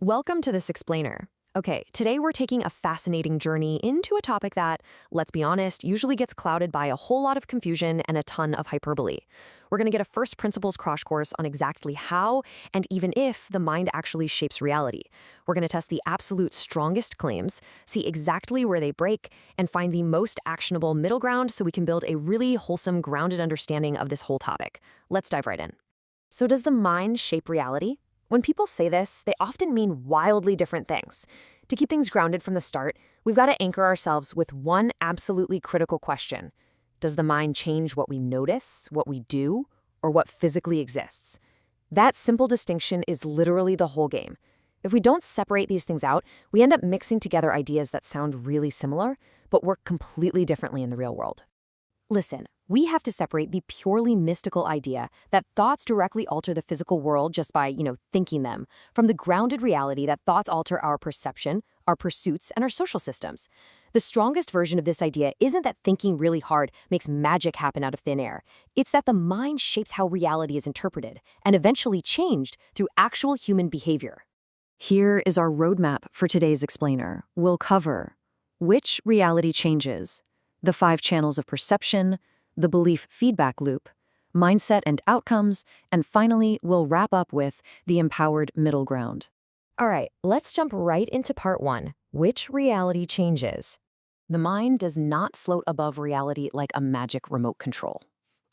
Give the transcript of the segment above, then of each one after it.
Welcome to this explainer. Okay, today we're taking a fascinating journey into a topic that, let's be honest, usually gets clouded by a whole lot of confusion and a ton of hyperbole. We're going to get a first principles crash course on exactly how and even if the mind actually shapes reality. We're going to test the absolute strongest claims, see exactly where they break, and find the most actionable middle ground so we can build a really wholesome, grounded understanding of this whole topic. Let's dive right in. So does the mind shape reality? When people say this, they often mean wildly different things. To keep things grounded from the start, we've got to anchor ourselves with one absolutely critical question. Does the mind change what we notice, what we do, or what physically exists? That simple distinction is literally the whole game. If we don't separate these things out, we end up mixing together ideas that sound really similar, but work completely differently in the real world. Listen, we have to separate the purely mystical idea that thoughts directly alter the physical world just by, thinking them, from the grounded reality that thoughts alter our perception, our pursuits, and our social systems. The strongest version of this idea isn't that thinking really hard makes magic happen out of thin air. It's that the mind shapes how reality is interpreted and eventually changed through actual human behavior. Here is our roadmap for today's explainer. We'll cover which reality changes, the 5 channels of perception, the belief feedback loop, mindset and outcomes, and finally, we'll wrap up with the empowered middle ground. All right, let's jump right into part 1, which reality changes. The mind does not float above reality like a magic remote control.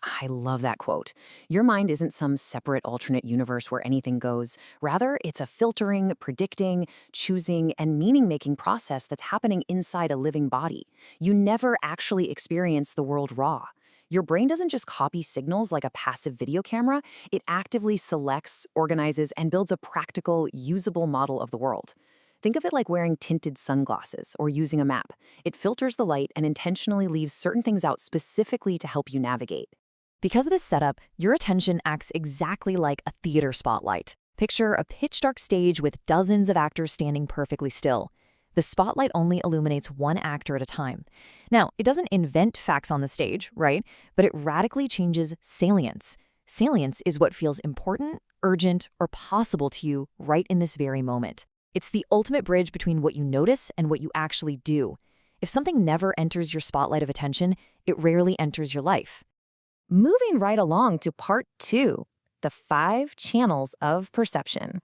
I love that quote. Your mind isn't some separate alternate universe where anything goes. Rather, it's a filtering, predicting, choosing, and meaning-making process that's happening inside a living body. You never actually experience the world raw. Your brain doesn't just copy signals like a passive video camera. It actively selects, organizes, and builds a practical, usable model of the world. Think of it like wearing tinted sunglasses or using a map. It filters the light and intentionally leaves certain things out specifically to help you navigate. Because of this setup, your attention acts exactly like a theater spotlight. Picture a pitch-dark stage with dozens of actors standing perfectly still. The spotlight only illuminates one actor at a time. Now, it doesn't invent facts on the stage, right? But it radically changes salience. Salience is what feels important, urgent, or possible to you right in this very moment. It's the ultimate bridge between what you notice and what you actually do. If something never enters your spotlight of attention, it rarely enters your life. Moving right along to part 2, the 5 channels of perception.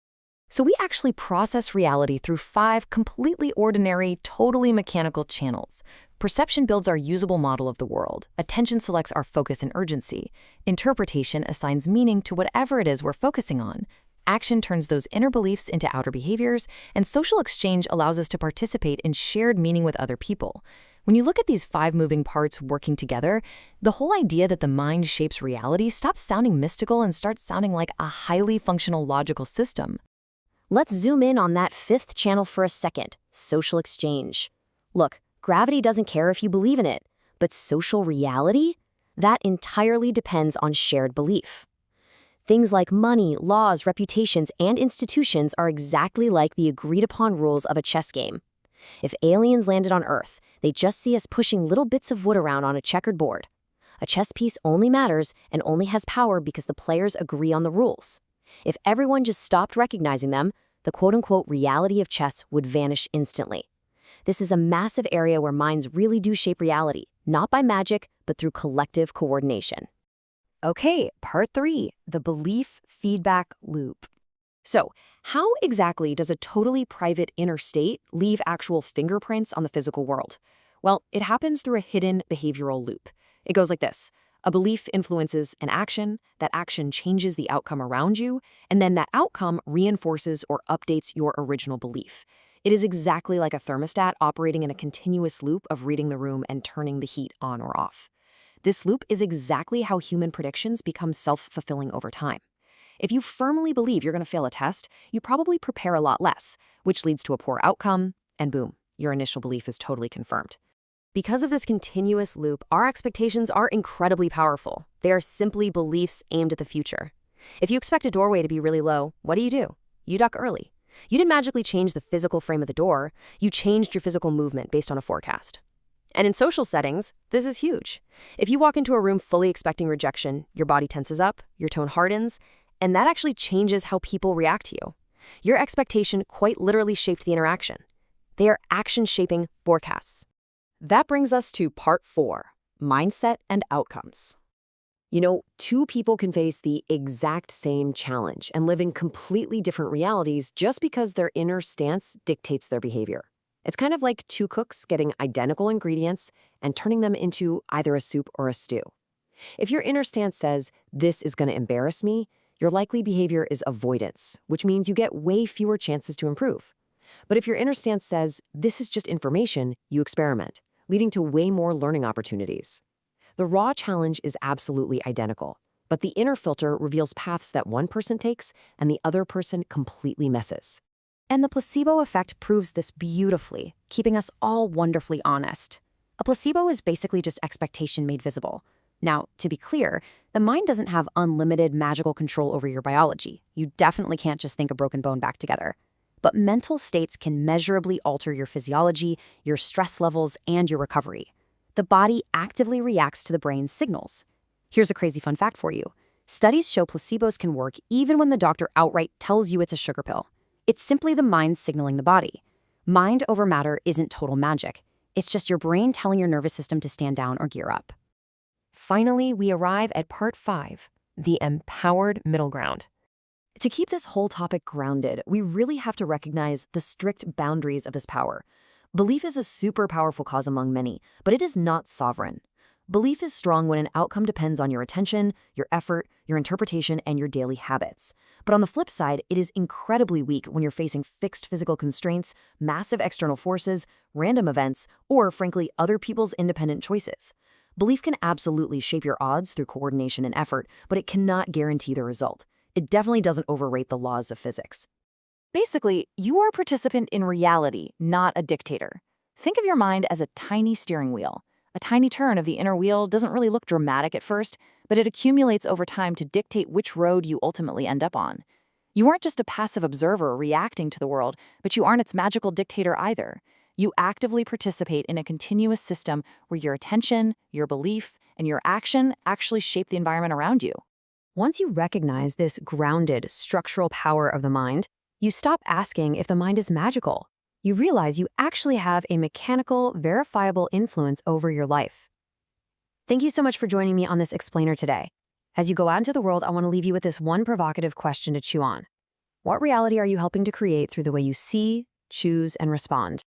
So we actually process reality through 5 completely ordinary, totally mechanical channels. Perception builds our usable model of the world. Attention selects our focus and urgency. Interpretation assigns meaning to whatever it is we're focusing on. Action turns those inner beliefs into outer behaviors, and social exchange allows us to participate in shared meaning with other people. When you look at these 5 moving parts working together, the whole idea that the mind shapes reality stops sounding mystical and starts sounding like a highly functional logical system. Let's zoom in on that 5th channel for a second, social exchange. Look, gravity doesn't care if you believe in it, but social reality? That entirely depends on shared belief. Things like money, laws, reputations, and institutions are exactly like the agreed-upon rules of a chess game. If aliens landed on Earth, they'd just see us pushing little bits of wood around on a checkered board. A chess piece only matters and only has power because the players agree on the rules. If everyone just stopped recognizing them, the quote-unquote reality of chess would vanish instantly. This is a massive area where minds really do shape reality, not by magic, but through collective coordination. Okay, part 3, the belief feedback loop. So, how exactly does a totally private inner state leave actual fingerprints on the physical world? Well, it happens through a hidden behavioral loop. It goes like this. A belief influences an action, that action changes the outcome around you, and then that outcome reinforces or updates your original belief. It is exactly like a thermostat operating in a continuous loop of reading the room and turning the heat on or off. This loop is exactly how human predictions become self-fulfilling over time. If you firmly believe you're going to fail a test, you probably prepare a lot less, which leads to a poor outcome, and boom, your initial belief is totally confirmed. Because of this continuous loop, our expectations are incredibly powerful. They are simply beliefs aimed at the future. If you expect a doorway to be really low, what do? You duck early. You didn't magically change the physical frame of the door, you changed your physical movement based on a forecast. And in social settings, this is huge. If you walk into a room fully expecting rejection, your body tenses up, your tone hardens, and that actually changes how people react to you. Your expectation quite literally shaped the interaction. They are action-shaping forecasts. That brings us to part 4, mindset and outcomes. Two people can face the exact same challenge and live in completely different realities just because their inner stance dictates their behavior. It's kind of like two cooks getting identical ingredients and turning them into either a soup or a stew. If your inner stance says, "This is going to embarrass me," your likely behavior is avoidance, which means you get way fewer chances to improve. But if your inner stance says, "This is just information," you experiment, leading to way more learning opportunities. The raw challenge is absolutely identical, but the inner filter reveals paths that one person takes and the other person completely misses. And the placebo effect proves this beautifully, keeping us all wonderfully honest. A placebo is basically just expectation made visible. Now, to be clear, the mind doesn't have unlimited magical control over your biology. You definitely can't just think a broken bone back together. But mental states can measurably alter your physiology, your stress levels, and your recovery. The body actively reacts to the brain's signals. Here's a crazy fun fact for you. Studies show placebos can work even when the doctor outright tells you it's a sugar pill. It's simply the mind signaling the body. Mind over matter isn't total magic. It's just your brain telling your nervous system to stand down or gear up. Finally, we arrive at part 5, the empowered middle ground. To keep this whole topic grounded, we really have to recognize the strict boundaries of this power. Belief is a super powerful cause among many, but it is not sovereign. Belief is strong when an outcome depends on your attention, your effort, your interpretation, and your daily habits. But on the flip side, it is incredibly weak when you're facing fixed physical constraints, massive external forces, random events, or, frankly, other people's independent choices. Belief can absolutely shape your odds through coordination and effort, but it cannot guarantee the result. It definitely doesn't overrate the laws of physics. Basically, you are a participant in reality, not a dictator. Think of your mind as a tiny steering wheel. A tiny turn of the inner wheel doesn't really look dramatic at first, but it accumulates over time to dictate which road you ultimately end up on. You aren't just a passive observer reacting to the world, but you aren't its magical dictator either. You actively participate in a continuous system where your attention, your belief, and your action actually shape the environment around you. Once you recognize this grounded, structural power of the mind, you stop asking if the mind is magical. You realize you actually have a mechanical, verifiable influence over your life. Thank you so much for joining me on this explainer today. As you go out into the world, I want to leave you with this one provocative question to chew on. What reality are you helping to create through the way you see, choose, and respond?